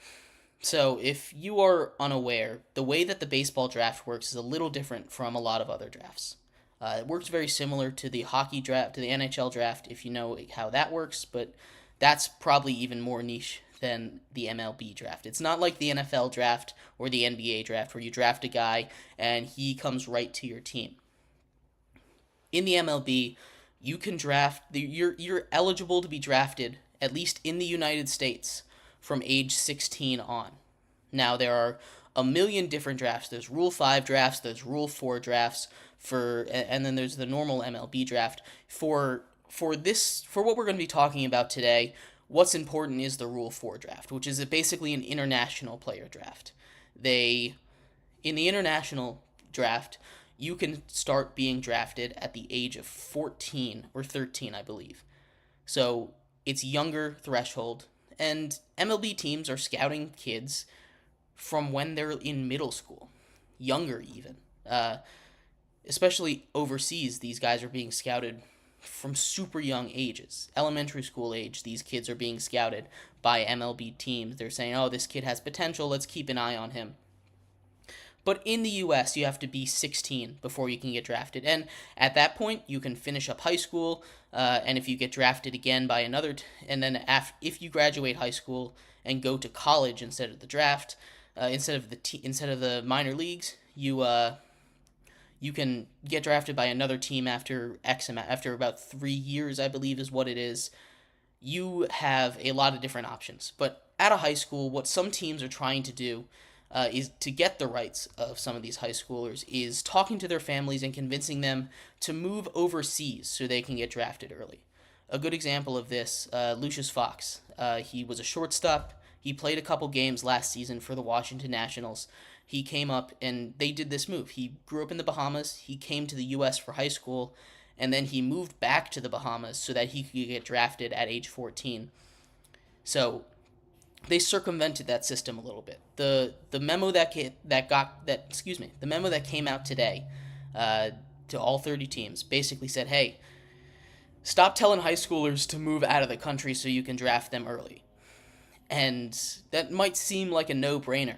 So if you are unaware, the way that the baseball draft works is a little different from a lot of other drafts. It works very similar to the hockey draft, to the NHL draft, if you know how that works, but that's probably even more niche than the MLB draft. It's not like the NFL draft or the NBA draft where you draft a guy and he comes right to your team. In the MLB, you can draft, you're eligible to be drafted, at least in the United States, from age 16 on. Now, there are a million different drafts. There's Rule 5 drafts, there's Rule 4 drafts, and then there's the normal MLB draft. For what we're going to be talking about today, what's important is the Rule 4 draft, which is basically an international player draft. In the international draft, you can start being drafted at the age of 14 or 13, I believe. So it's younger threshold, and MLB teams are scouting kids from when they're in middle school, younger even. Especially overseas, these guys are being scouted from super young ages. Elementary school age, these kids are being scouted by MLB teams. They're saying, oh, this kid has potential, let's keep an eye on him. But in the US, you have to be 16 before you can get drafted. And at that point, you can finish up high school. And if you get drafted again by another, and then if you graduate high school and go to college instead of the draft, instead of the minor leagues, you can get drafted by another team after after about 3 years, I believe is what it is. You have a lot of different options. But out of high school, what some teams are trying to do is to get the rights of some of these high schoolers is talking to their families and convincing them to move overseas so they can get drafted early. A good example of this, Lucius Fox. He was a shortstop. He played a couple games last season for the Washington Nationals. He came up and they did this move. He grew up in the Bahamas. He came to the U.S. for high school, and then he moved back to the Bahamas so that he could get drafted at age 14. So they circumvented that system a little bit. The memo that came out today to all 30 teams basically said, hey, stop telling high schoolers to move out of the country so you can draft them early. And that might seem like a no-brainer.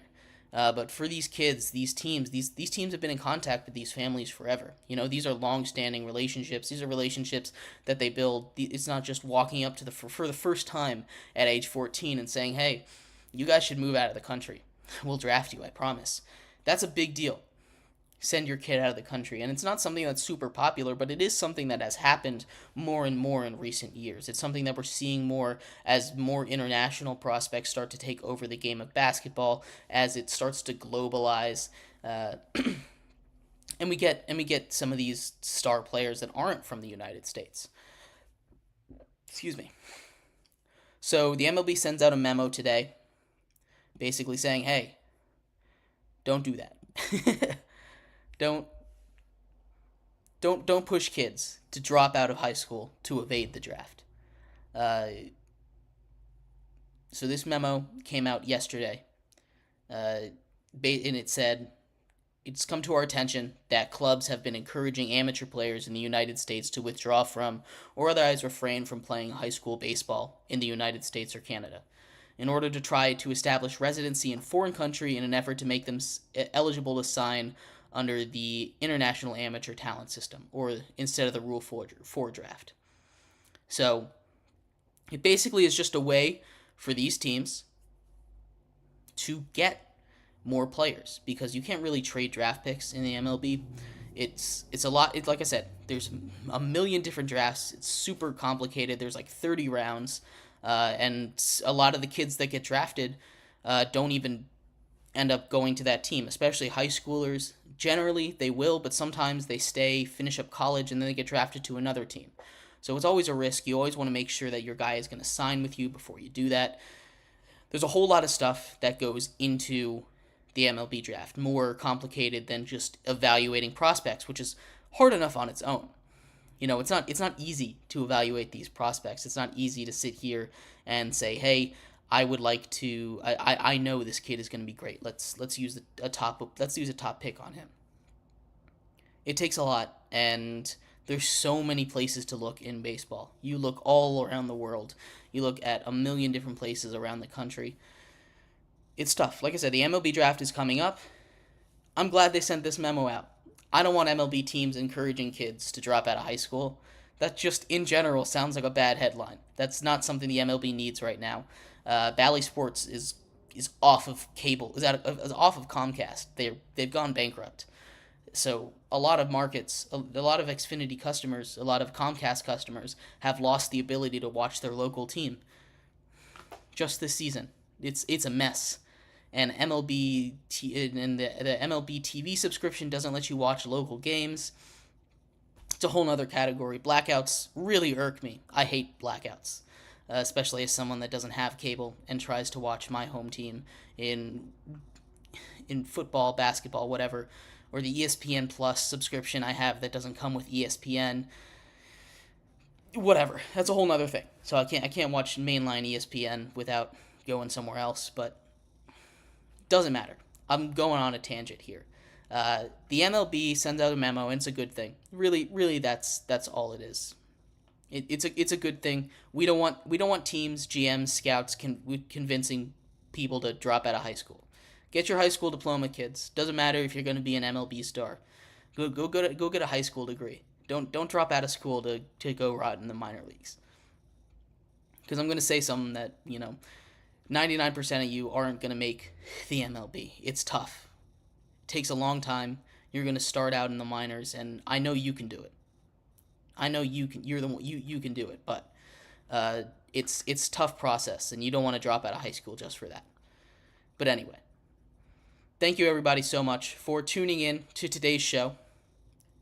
But for these kids, these teams have been in contact with these families forever. You know, these are long-standing relationships. These are relationships that they build. It's not just walking up to for the first time at age 14 and saying, hey, you guys should move out of the country. We'll draft you, I promise. That's a big deal. Send your kid out of the country. And it's not something that's super popular, but it is something that has happened more and more in recent years. It's something that we're seeing more as more international prospects start to take over the game of basketball, as it starts to globalize. And we get some of these star players that aren't from the United States. Excuse me. So the MLB sends out a memo today basically saying, hey, don't do that. Don't push kids to drop out of high school to evade the draft. So this memo came out yesterday, and it said, it's come to our attention that clubs have been encouraging amateur players in the United States to withdraw from or otherwise refrain from playing high school baseball in the United States or Canada, in order to try to establish residency in foreign country in an effort to make them eligible to sign under the International Amateur Talent System, or instead of the Rule 4 draft. So it basically is just a way for these teams to get more players, because you can't really trade draft picks in the MLB. It's a lot. It's like I said, there's a million different drafts. It's super complicated. There's like 30 rounds, and a lot of the kids that get drafted don't even end up going to that team, especially high schoolers. Generally, they will, but sometimes they stay, finish up college, and then they get drafted to another team. So it's always a risk. You always want to make sure that your guy is going to sign with you before you do that. There's a whole lot of stuff that goes into the MLB draft, more complicated than just evaluating prospects, which is hard enough on its own. You know, it's not easy to evaluate these prospects. It's not easy to sit here and say, hey, I would like to. I know this kid is going to be great. Let's use a top pick on him. It takes a lot, and there's so many places to look in baseball. You look all around the world. You look at a million different places around the country. It's tough. Like I said, the MLB draft is coming up. I'm glad they sent this memo out. I don't want MLB teams encouraging kids to drop out of high school. That just, in general, sounds like a bad headline. That's not something the MLB needs right now. Bally Sports is off of cable, is off of Comcast. They've gone bankrupt. So a lot of markets, a lot of Xfinity customers, a lot of Comcast customers have lost the ability to watch their local team. Just this season, it's a mess. And the MLB TV subscription doesn't let you watch local games. It's a whole nother category. Blackouts really irk me. I hate blackouts. Especially as someone that doesn't have cable and tries to watch my home team in in football, basketball, whatever, or the ESPN Plus subscription I have that doesn't come with ESPN. Whatever. That's a whole nother thing. So I can't watch mainline ESPN without going somewhere else, but doesn't matter. I'm going on a tangent here. The MLB sends out a memo, and it's a good thing. Really, that's all it is. It's a good thing. We don't want teams, GMs, scouts convincing people to drop out of high school. Get your high school diploma, kids. Doesn't matter if you're going to be an MLB star. Go get a high school degree. Don't drop out of school to go rot in the minor leagues. Because I'm going to say something that 99% of you aren't going to make the MLB. It's tough. It takes a long time. You're going to start out in the minors, and I know you can do it. I know you can. You're the one. You can do it, but it's a tough process, and you don't want to drop out of high school just for that. But anyway, thank you everybody so much for tuning in to today's show.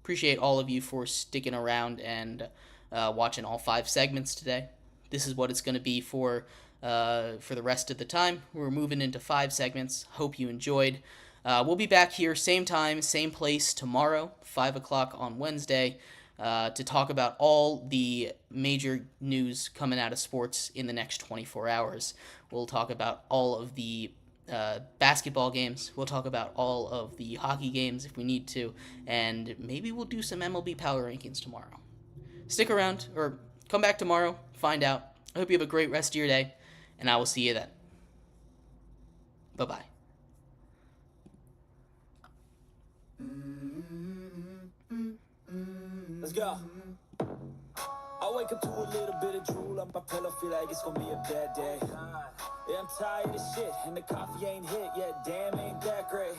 Appreciate all of you for sticking around and watching all 5 segments today. This is what it's going to be for the rest of the time. We're moving into 5 segments. Hope you enjoyed. We'll be back here same time, same place tomorrow, 5 o'clock on Wednesday, to talk about all the major news coming out of sports in the next 24 hours. We'll talk about all of the basketball games. We'll talk about all of the hockey games if we need to, and maybe we'll do some MLB power rankings tomorrow. Stick around, or come back tomorrow, find out. I hope you have a great rest of your day, and I will see you then. Bye-bye. Let's go. I wake up to a little bit of drool on my pillow, feel like it's gonna be a bad day. Yeah, I'm tired of shit, and the coffee ain't hit yet, damn, ain't that great.